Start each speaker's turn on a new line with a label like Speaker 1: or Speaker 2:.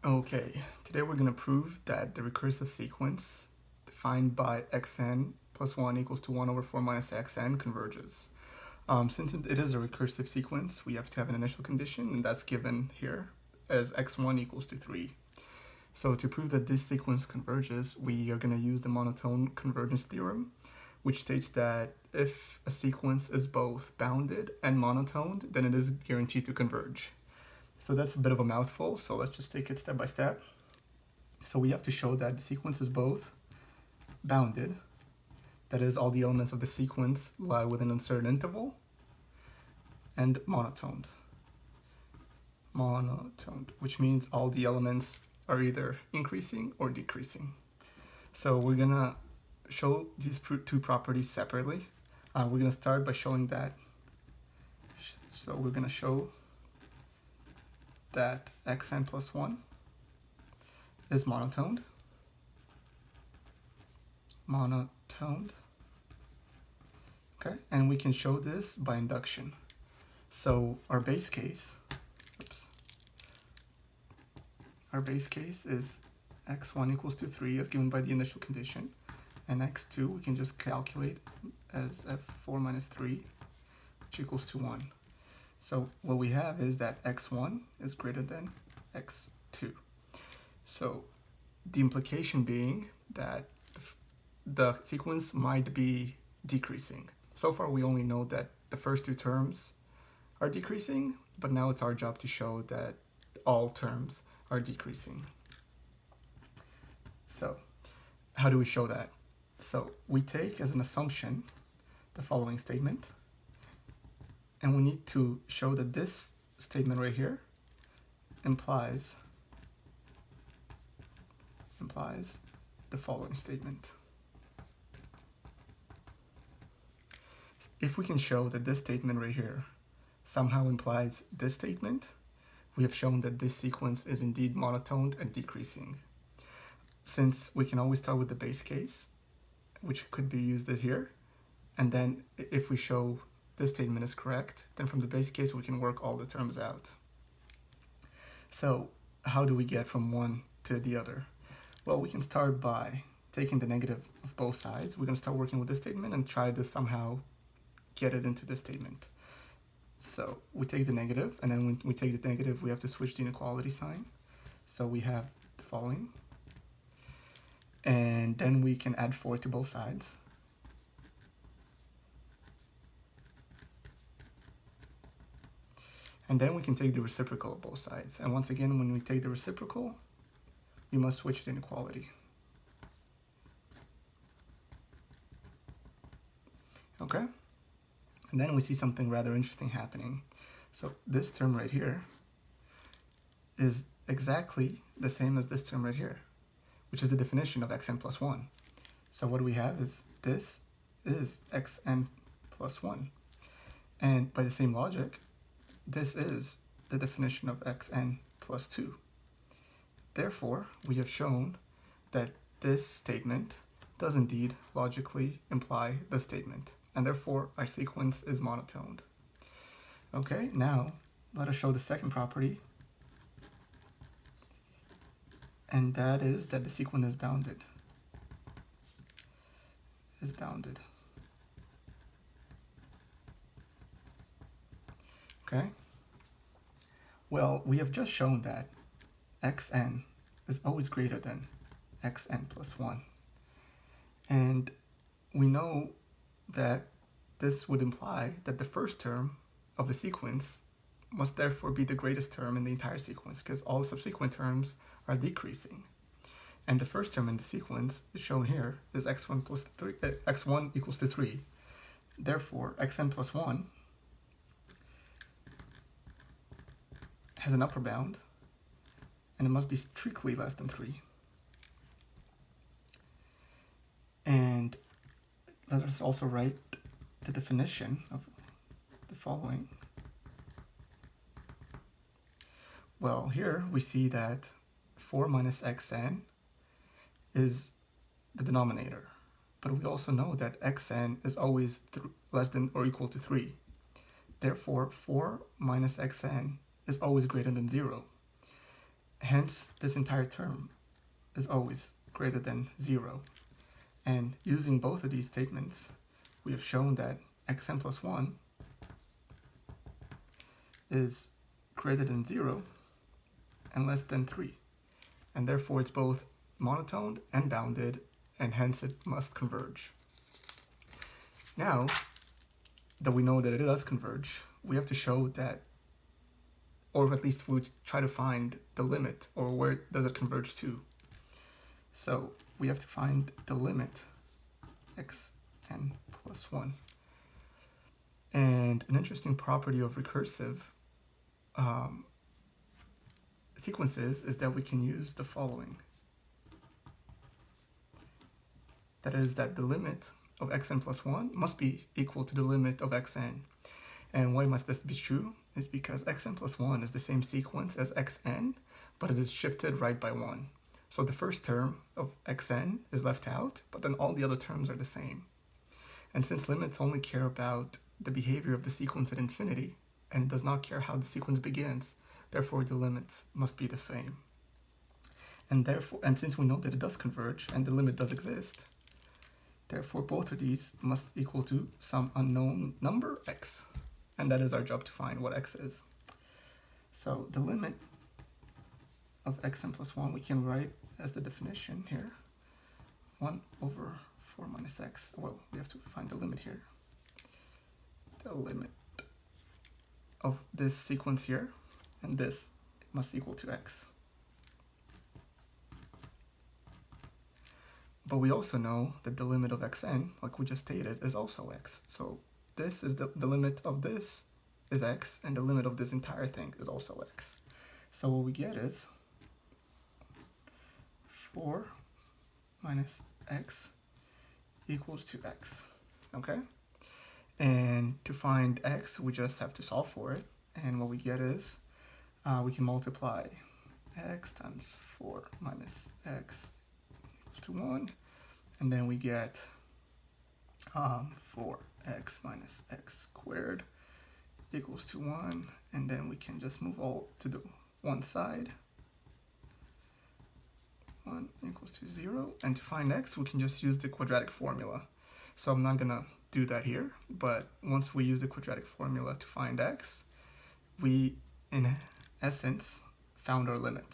Speaker 1: Okay, today we're going to prove that the recursive sequence defined by xn plus 1 equals to 1 over 4 minus xn converges. Since it is a recursive sequence, we have to have an initial condition, and that's given here as x1 equals to 3. So to prove that this sequence converges, we are going to use the monotone convergence theorem, which states that if a sequence is both bounded and monotoned, then it is guaranteed to converge. So that's a bit of a mouthful, so let's just take it step by step. So we have to show that the sequence is both bounded, that is, all the elements of the sequence lie within a certain interval, and monotoned. Monotoned, which means all the elements are either increasing or decreasing. So we're gonna show these two properties separately. We're gonna start by showing that. So we're gonna show that xn plus 1 is monotoned. Okay, and we can show this by induction. So our base case is x1 equals to 3 as given by the initial condition, and x2 we can just calculate as f4 minus 3, which equals to 1. So what we have is that x1 is greater than x2. So the implication being that the sequence might be decreasing. So far we only know that the first two terms are decreasing, but now it's our job to show that all terms are decreasing. So how do we show that? So we take as an assumption the following statement, and we need to show that this statement right here implies the following statement. If we can show that this statement right here somehow implies this statement, we have shown that this sequence is indeed monotoned and decreasing. Since we can always start with the base case, which could be used as here, and then if we show this statement is correct, then from the base case we can work all the terms out. So how do we get from one to the other? Well, we can start by taking the negative of both sides. We're going to start working with this statement and try to somehow get it into this statement. So we take the negative, and then when we take the negative, we have to switch the inequality sign. So we have the following. And then we can add 4 to both sides. And then we can take the reciprocal of both sides. And once again, when we take the reciprocal, we must switch the inequality. Okay? And then we see something rather interesting happening. So this term right here is exactly the same as this term right here, which is the definition of xn plus 1. So what we have is this is xn plus 1. And by the same logic, this is the definition of xn plus 2. Therefore, we have shown that this statement does indeed logically imply the statement, and therefore our sequence is monotoned. Okay, now let us show the second property, and that is that the sequence is bounded. Okay? Well, we have just shown that xn is always greater than xn plus 1. And we know that this would imply that the first term of the sequence must therefore be the greatest term in the entire sequence, because all subsequent terms are decreasing. And the first term in the sequence is shown here is x1 plus 3, x1 equals to 3. Therefore, xn plus 1 has an upper bound, and it must be strictly less than 3. And let us also write the definition of the following. Well, here we see that 4 minus xn is the denominator, but we also know that xn is always less than or equal to 3. Therefore, 4 minus xn is always greater than 0. Hence, this entire term is always greater than 0. And using both of these statements, we have shown that xn plus 1 is greater than 0 and less than 3. And therefore, it's both monotoned and bounded, and hence it must converge. Now that we know that it does converge, we have to show that, or at least we try to find the limit, or where does it converge to. So we have to find the limit xn plus 1. And an interesting property of recursive sequences is that we can use the following. That is that the limit of xn plus 1 must be equal to the limit of xn. And why must this be true? Is because xn plus 1 is the same sequence as xn, but it is shifted right by 1. So the first term of xn is left out, but then all the other terms are the same. And since limits only care about the behavior of the sequence at infinity, and it does not care how the sequence begins, therefore the limits must be the same. And therefore, and since we know that it does converge and the limit does exist, therefore both of these must equal to some unknown number x. And that is our job to find what x is. So the limit of xn plus 1 we can write as the definition here, 1 over 4 minus x. Well, we have to find the limit here. The limit of this sequence here, and this must equal to x. But we also know that the limit of xn, like we just stated, is also x. So this is the limit of this is x, and the limit of this entire thing is also x. So what we get is 4 minus x equals to x, okay? And to find x, we just have to solve for it. And what we get is, we can multiply x times 4 minus x equals to 1. And then we get 4x minus x squared equals to 1. And then we can just move all to the one side. 1 equals to 0. And to find x, we can just use the quadratic formula. So I'm not going to do that here, but once we use the quadratic formula to find x, we, in essence, found our limit.